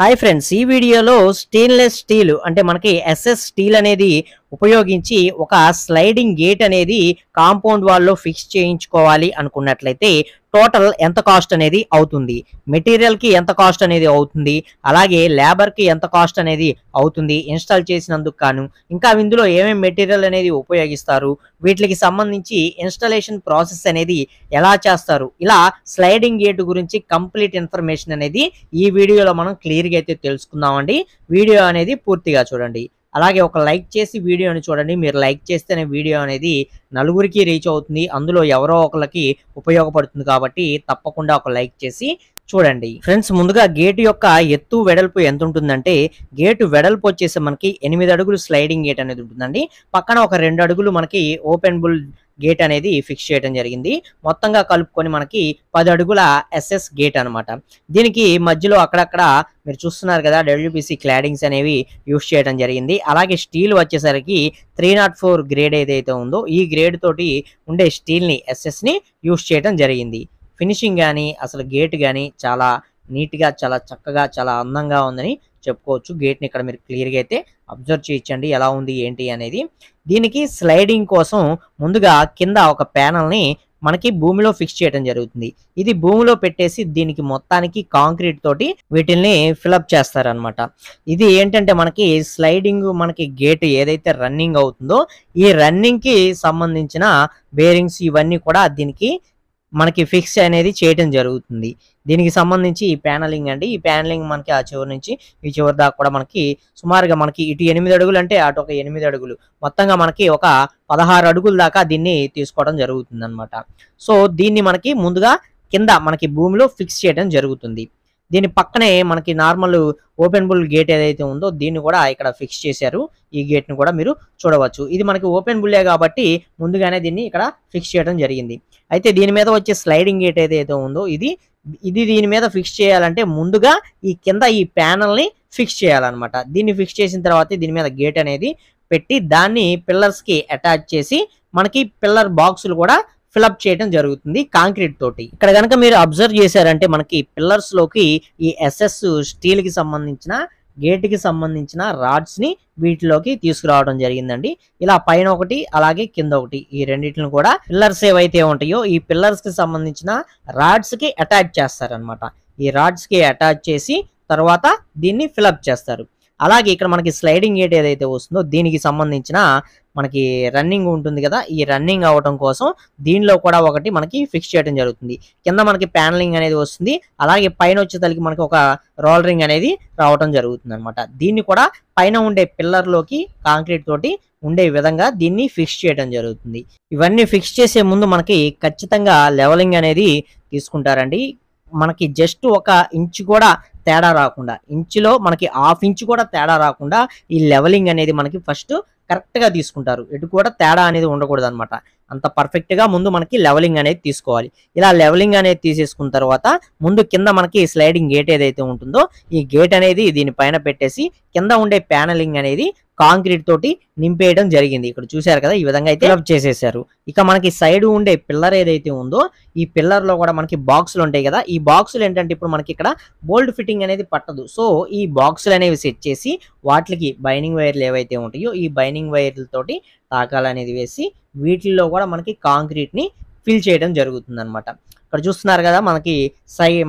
Hi friends, ఈ వీడియోలో stainless steel అంటే మనకి ఎస్ఎస్ స్టీల్ అనేది ఉపయోగించి ఒక స్లైడింగ్ గేట్ అనేది కాంపౌండ్ వాల్లో ఫిక్స్ చేయించుకోవాలి అనుకున్నట్లయితే టోటల్ ఎంత కాస్ట్ అనేది అవుతుంది, మెటీరియల్ కి ఎంత కాస్ట్ అనేది అవుతుంది, అలాగే లేబర్ కి ఎంత కాస్ట్ అనేది అవుతుంది ఇన్స్టాల్ చేసినందుకు కాను, ఇంకా ఇందులో ఏమేమి మెటీరియల్ అనేది ఉపయోగిస్తారు, వీటికి సంబంధించి ఇన్స్టాలేషన్ ప్రాసెస్ అనేది ఎలా చేస్తారు, ఇలా స్లైడింగ్ గేట్ గురించి కంప్లీట్ ఇన్ఫర్మేషన్ అనేది ఈ వీడియోలో మనం క్లియర్గా అయితే తెలుసుకుందామండి. వీడియో అనేది పూర్తిగా చూడండి, అలాగే ఒక లైక్ చేసి వీడియోని చూడండి. మీరు లైక్ చేస్తేనే వీడియో అనేది నలుగురికి రీచ్ అవుతుంది, అందులో ఎవరో ఒకరికి ఉపయోగపడుతుంది కాబట్టి తప్పకుండా ఒక లైక్ చేసి చూడండి. ఫ్రెండ్స్, ముందుగా గేట్ యొక్క ఎత్తు వెడల్పు ఎంత ఉంటుందంటే, గేటు వెడల్పు వచ్చేసి మనకి 8 అడుగులు స్లైడింగ్ గేట్ అనేది ఉంటుందండి. పక్కన ఒక 2 అడుగులు మనకి ఓపెన్ బుల్ గేట్ అనేది ఫిక్స్ చేయడం జరిగింది. మొత్తంగా కలుపుకొని మనకి 10 అడుగుల ఎస్ఎస్ గేట్ అనమాట. దీనికి మధ్యలో అక్కడక్కడ మీరు చూస్తున్నారు కదా, డబ్ల్యూపీసీ క్లాడింగ్స్ అనేవి యూస్ చేయడం జరిగింది. అలాగే స్టీల్ వచ్చేసరికి 304 గ్రేడ్ ఏదైతే ఉందో ఈ గ్రేడ్ తోటి ఉండే స్టీల్ని ఎస్ఎస్ని యూస్ చేయడం జరిగింది. ఫినిషింగ్ కానీ అసలు గేట్ కానీ చాలా నీట్గా, చాలా చక్కగా, చాలా అందంగా ఉందని చెప్పుకోవచ్చు. గేట్ని ఇక్కడ మీరు క్లియర్గా అయితే అబ్జర్వ్ చేయించండి ఎలా ఉంది ఏంటి అనేది. దీనికి స్లైడింగ్ కోసం ముందుగా కింద ఒక ప్యానల్ని మనకి భూమిలో ఫిక్స్ చేయడం జరుగుతుంది. ఇది భూమిలో పెట్టేసి దీనికి మొత్తానికి కాంక్రీట్ తోటి వీటిల్ని ఫిలప్ చేస్తారనమాట. ఇది ఏంటంటే మనకి స్లైడింగ్ మనకి గేట్ ఏదైతే రన్నింగ్ అవుతుందో ఈ రన్నింగ్ కి సంబంధించిన బేరింగ్స్ ఇవన్నీ కూడా దీనికి మనకి ఫిక్స్ అనేది చేయడం జరుగుతుంది. దీనికి సంబంధించి ఈ ప్యానలింగ్ అండి, ఈ ప్యానలింగ్ మనకి ఆ చివరి నుంచి ఈ చివరి దాకా కూడా మనకి సుమారుగా మనకి ఇటు 8 అడుగులు అంటే అటు ఒక 8 అడుగులు, మొత్తంగా మనకి ఒక 16 అడుగుల దాకా దీన్ని తీసుకోవడం జరుగుతుంది అనమాట. సో దీన్ని మనకి ముందుగా కింద మనకి భూమిలో ఫిక్స్ చేయడం జరుగుతుంది. దీని పక్కనే మనకి నార్మల్ ఓపెన్ బుల్ గేట్ ఏదైతే ఉందో దీన్ని కూడా ఇక్కడ ఫిక్స్ చేశారు. ఈ గేట్ ని కూడా మీరు చూడవచ్చు. ఇది మనకి ఓపెన్ బుల్లే కాబట్టి ముందుగానే దీన్ని ఇక్కడ ఫిక్స్ చేయడం జరిగింది. అయితే దీని మీద వచ్చే స్లైడింగ్ గేట్ ఏదైతే ఉందో ఇది దీని మీద ఫిక్స్ చేయాలంటే ముందుగా ఈ కింద ఈ ప్యానల్ ని ఫిక్స్ చేయాలన్నమాట. దీన్ని ఫిక్స్ చేసిన తర్వాత దీని మీద గేట్ అనేది పెట్టి దాన్ని పిల్లర్స్ కి అటాచ్ చేసి మనకి పిల్లర్ బాక్సులు కూడా ఫిలప్ చేయడం జరుగుతుంది కాంక్రీట్ తోటి. ఇక్కడ కనుక మీరు అబ్జర్వ్ చేశారంటే మనకి పిల్లర్స్ లోకి ఈ ఎస్ఎస్ స్టీల్ కి సంబంధించిన గేట్ కి సంబంధించిన రాడ్స్ ని వీటిలోకి తీసుకురావడం జరిగిందండి. ఇలా పైన ఒకటి అలాగే కింద ఒకటి, ఈ రెండింటిని కూడా పిల్లర్స్ ఏవైతే ఉంటాయో ఈ పిల్లర్స్ కి సంబంధించిన రాడ్స్ కి అటాచ్ చేస్తారనమాట. ఈ రాడ్స్ కి అటాచ్ చేసి తర్వాత దీన్ని ఫిలప్ చేస్తారు. అలాగే ఇక్కడ మనకి స్లైడింగ్ గేట్ ఏదైతే వస్తుందో దీనికి సంబంధించిన మనకి రన్నింగ్ ఉంటుంది కదా, ఈ రన్నింగ్ అవడం కోసం దీనిలో కూడా ఒకటి మనకి ఫిక్స్ చేయడం జరుగుతుంది. కింద మనకి ప్యానలింగ్ అనేది వస్తుంది, అలాగే పైన వచ్చేసరికి మనకి ఒక రోలరింగ్ అనేది రావడం జరుగుతుంది అనమాట. దీన్ని కూడా పైన ఉండే పిల్లర్ లోకి కాంక్రీట్ తోటి ఉండే విధంగా దీన్ని ఫిక్స్ చేయడం జరుగుతుంది. ఇవన్నీ ఫిక్స్ చేసే ముందు మనకి ఖచ్చితంగా లెవలింగ్ అనేది తీసుకుంటారండి. మనకి జస్ట్ ఒక ఇంచు కూడా తేడా రాకుండా, ఇంచులో మనకి హాఫ్ ఇంచు కూడా తేడా రాకుండా ఈ లెవలింగ్ అనేది మనకి ఫస్ట్ కరెక్ట్ గా తీసుకుంటారు. ఎటు కూడా తేడా అనేది ఉండకూడదు అనమాట. అంత పర్ఫెక్ట్ గా ముందు మనకి లెవలింగ్ అనేది తీసుకోవాలి. ఇలా లెవలింగ్ అనేది తీసేసుకున్న తర్వాత ముందు కింద మనకి స్లైడింగ్ గేట్ ఏదైతే ఉంటుందో ఈ గేట్ అనేది దీనిపైన పెట్టేసి కింద ఉండే ప్యానలింగ్ అనేది కాంక్రీట్ తోటి నింపేయడం జరిగింది. ఇక్కడ చూసారు కదా, ఈ విధంగా అయితే ఫిలప్ చేసేసారు. ఇక మనకి సైడ్ ఉండే పిల్లర్ ఏదైతే ఉందో ఈ పిల్లర్ లో కూడా మనకి బాక్సులు ఉంటాయి కదా, ఈ బాక్సులు ఏంటంటే ఇప్పుడు మనకి ఇక్కడ బోల్డ్ ఫిట్టింగ్ అనేది పట్టదు. సో ఈ బాక్సులు అనేవి సెట్ చేసి వాటికి బైనింగ్ వైర్లు ఏవైతే ఉంటాయో ఈ బైనింగ్ వైర్లతోటి తాకాలనేది వేసి వీటిల్లో కూడా మనకి కాంక్రీట్ ని ఫిల్ చేయడం జరుగుతుంది అనమాట. ఇక్కడ చూస్తున్నారు కదా,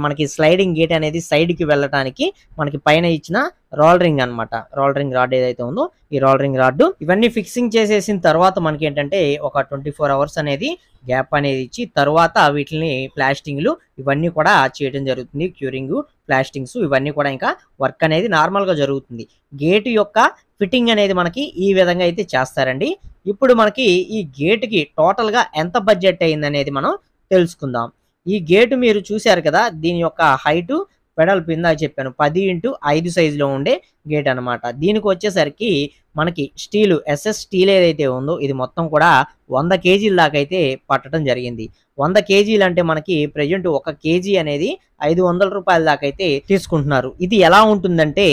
మనకి స్లైడింగ్ గేట్ అనేది సైడ్ కి వెళ్ళటానికి మనకి పైన ఇచ్చిన రోలరింగ్ అనమాట. రోలరింగ్ రాడ్ ఏదైతే ఉందో ఈ రోలరింగ్ రాడ్ ఇవన్నీ ఫిక్సింగ్ చేసేసిన తర్వాత మనకి ఏంటంటే ఒక 24 అవర్స్ అనేది గ్యాప్ అనేది ఇచ్చి తర్వాత వీటిని ప్లాస్టింగ్లు ఇవన్నీ కూడా చేయడం జరుగుతుంది. క్యూరింగ్, ప్లాస్టింగ్స్ ఇవన్నీ కూడా ఇంకా వర్క్ అనేది నార్మల్ గా జరుగుతుంది. గేట్ యొక్క ఫిట్టింగ్ అనేది మనకి ఈ విధంగా అయితే చేస్తారండి. ఇప్పుడు మనకి ఈ గేట్ కి టోటల్ గా ఎంత బడ్జెట్ అయింది అనేది మనం తెలుసుకుందాం. ఈ గేటు మీరు చూశారు కదా, దీని యొక్క హైటు వెడల్పు ఇందాక చెప్పాను 10x5 సైజులో ఉండే గేట్ అన్నమాట. దీనికి వచ్చేసరికి మనకి స్టీలు ఎస్ఎస్ స్టీల్ ఏదైతే ఉందో ఇది మొత్తం కూడా 100 కేజీల దాకా అయితే పట్టడం జరిగింది. 100 కేజీలు అంటే మనకి ప్రెజెంట్ 1 కేజీ అనేది ₹500 దాకా అయితే తీసుకుంటున్నారు. ఇది ఎలా ఉంటుందంటే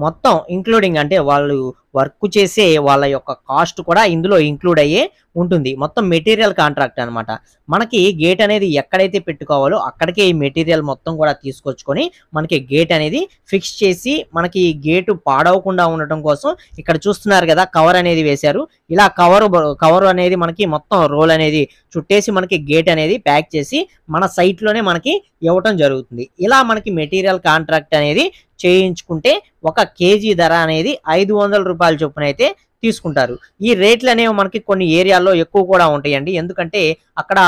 మొత్తం ఇంక్లూడింగ్ అంటే వాళ్ళు వర్క్ చేసే వాళ్ళ యొక్క కాస్ట్ కూడా ఇందులో ఇంక్లూడ్ అయ్యే ఉంటుంది. మొత్తం మెటీరియల్ కాంట్రాక్ట్ అన్నమాట. మనకి గేట్ అనేది ఎక్కడైతే పెట్టుకోవాలో అక్కడికే ఈ మెటీరియల్ మొత్తం కూడా తీసుకొచ్చుకొని మనకి గేట్ అనేది ఫిక్స్ చేసి మనకి గేటు పాడవకుండా ఉండటం కోసం ఇక్కడ చూస్తున్నారు కదా కవర్ అనేది వేశారు. ఇలా కవర్ అనేది మనకి మొత్తం రోల్ అనేది చుట్టేసి మనకి గేట్ అనేది ప్యాక్ చేసి మన సైట్ లోనే మనకి ఇవ్వటం జరుగుతుంది. ఇలా మనకి మెటీరియల్ కాంట్రాక్ట్ అనేది చేయించుకుంటే 1 కేజీ ధర అనేది ₹500 చొప్పున అయితే తీసుకుంటారు. ఈ రేట్లు అనేవి మనకి కొన్ని ఏరియాల్లో ఎక్కువ కూడా ఉంటాయండి. ఎందుకంటే అక్కడ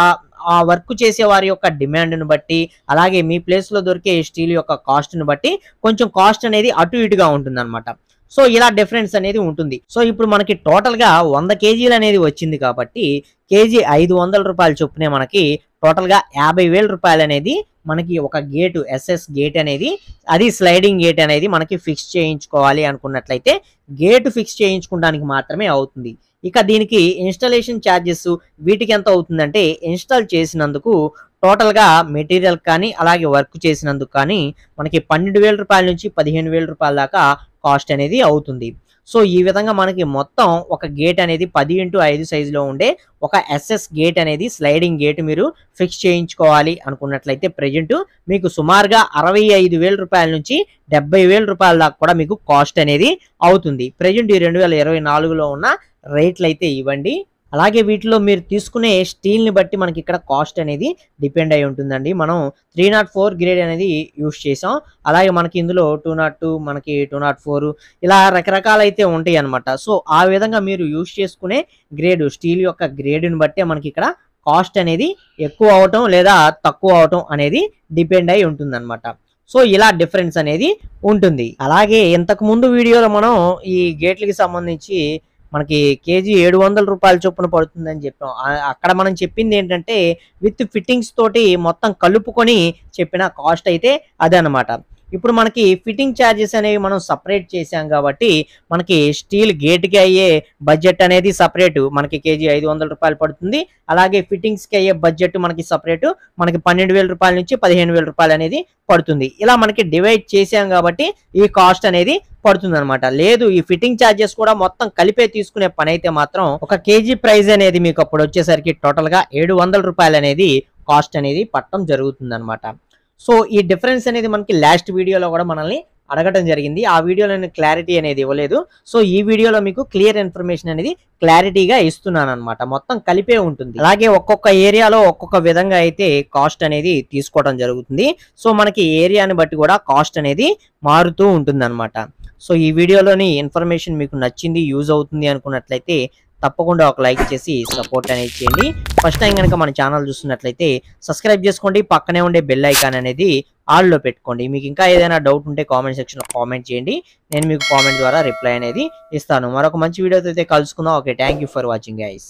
ఆ వర్క్ చేసే వారి యొక్క డిమాండ్‌ని బట్టి అలాగే మీ ప్లేస్‌లో దొరికే స్టీల్ యొక్క కాస్ట్‌ని బట్టి కొంచెం కాస్ట్ అనేది అటు ఇటుగా ఉంటుందన్నమాట. సో ఇలా డిఫరెన్స్ అనేది ఉంటుంది. సో ఇప్పుడు మనకి టోటల్‌గా 100 కేజీలు అనేది వచ్చింది కాబట్టి కేజీ ₹500 చొప్పునే మనకి టోటల్‌గా ₹50,000 అనేది మనకి ఒక గేటు ఎస్ఎస్ గేట్ అనేది అది స్లైడింగ్ గేట్ అనేది మనకి ఫిక్స్ చేయించుకోవాలి అనుకున్నట్లయితే గేటు ఫిక్స్ చేయించుకోవడానికి మాత్రమే అవుతుంది. ఇక దీనికి ఇన్‌స్టాలేషన్ చార్జెస్ వీటికి ఎంత అవుతుందంటే ఇన్‌స్టాల్ చేసినందుకు టోటల్‌గా మెటీరియల్ కానీ అలాగే వర్క్ చేసినందుకు కానీ మనకి ₹12,000 నుంచి ₹15,000 దాకా కాస్ట్ అనేది అవుతుంది. సో ఈ విధంగా మనకి మొత్తం ఒక గేట్ అనేది 10x5 సైజులో ఉండే ఒక ఎస్ఎస్ గేట్ అనేది స్లైడింగ్ గేట్ మీరు ఫిక్స్ చేయించుకోవాలి అనుకున్నట్లయితే ప్రెజెంట్ మీకు సుమారుగా ₹65,000 నుంచి ₹70,000 దాకా కూడా మీకు కాస్ట్ అనేది అవుతుంది. ప్రెజెంట్ ఈ 2024లో ఉన్న రేట్లు అయితే ఇవ్వండి. అలాగే వీటిలో మీరు తీసుకునే స్టీల్‌ని బట్టి మనకి ఇక్కడ కాస్ట్ అనేది డిపెండ్ అయి ఉంటుందండి. మనం 304 గ్రేడ్ అనేది యూజ్ చేసాం. అలాగే మనకి ఇందులో 202 మనకి 204 ఇలా రకరకాలైతే ఉంటాయి అన్నమాట. సో ఆ విధంగా మీరు యూజ్ చేసుకునే గ్రేడ్ స్టీల్ యొక్క గ్రేడ్‌ని బట్టే మనకి ఇక్కడ కాస్ట్ అనేది ఎక్కువ అవటం లేదా తక్కువ అవటం అనేది డిపెండ్ అయి ఉంటుందన్నమాట. సో ఇలా డిఫరెన్స్ అనేది ఉంటుంది. అలాగే ఇంతకు ముందు వీడియోలో మనం ఈ గేట్లకి సంబంధించి మనకి కేజీ ₹700 చొప్పున పడుతుందని చెప్పాం. అక్కడ మనం చెప్పింది ఏంటంటే విత్ ఫిట్టింగ్స్ తోటి మొత్తం కలుపుకొని చెప్పిన కాస్ట్ అయితే అదనమాట. ఇప్పుడు మనకి ఫిట్టింగ్ ఛార్జెస్ అనేవి మనం సపరేట్ చేసాం కాబట్టి మనకి స్టీల్ గేట్‌కి అయ్యే బడ్జెట్ అనేది సపరేట్ మనకి కేజీ ₹500 పడుతుంది. అలాగే ఫిట్టింగ్స్‌కి అయ్యే బడ్జెట్ మనకి సపరేట్ మనకి ₹12,000 నుంచి ₹15,000 అనేది పడుతుంది. ఇలా మనకి డివైడ్ చేసాం కాబట్టి ఈ కాస్ట్ అనేది పడుతుందన్నమాట. లేదు ఈ ఫిట్టింగ్ ఛార్జెస్ కూడా మొత్తం కలిపే తీసుకునే పని అయితే మాత్రం ఒక కేజీ ప్రైస్ అనేది మీకు అప్పుడు వచ్చేసరికి టోటల్‌గా ₹700 అనేది కాస్ట్ అనేది పట్టడం జరుగుతుందన్నమాట. సో ఈ డిఫరెన్స్ అనేది మనకి లాస్ట్ వీడియోలో కూడా మనల్ని అడగటం జరిగింది. ఆ వీడియోలో నేను క్లారిటీ అనేది ఇవ్వలేదు. సో ఈ వీడియోలో మీకు క్లియర్ ఇన్ఫర్మేషన్ అనేది క్లారిటీగా ఇస్తున్నాను అనమాట. మొత్తం కలిపే ఉంటుంది. అలాగే ఒక్కొక్క ఏరియాలో ఒక్కొక్క విధంగా అయితే కాస్ట్ అనేది తీసుకోవడం జరుగుతుంది. సో మనకి ఏరియాని బట్టి కూడా కాస్ట్ అనేది మారుతూ ఉంటుంది అనమాట. సో ఈ వీడియోలోని ఇన్ఫర్మేషన్ మీకు నచ్చింది యూజ్ అవుతుంది అనుకున్నట్లయితే తప్పకుండా ఒక లైక్ చేసి సపోర్ట్ అనేది చేయండి. ఫస్ట్ టైం కనుక మన ఛానల్ చూస్తున్నట్లయితే సబ్స్క్రైబ్ చేసుకోండి. పక్కనే ఉండే బెల్ ఐకాన్ అనేది ఆల్లో పెట్టుకోండి. మీకు ఇంకా ఏదైనా డౌట్ ఉంటే కామెంట్ సెక్షన్లో కామెంట్ చేయండి. నేను మీకు కామెంట్ ద్వారా రిప్లై అనేది ఇస్తాను. మరొక మంచి వీడియోతో అయితే కలుసుకుందాం. Okay, thank you for watching guys.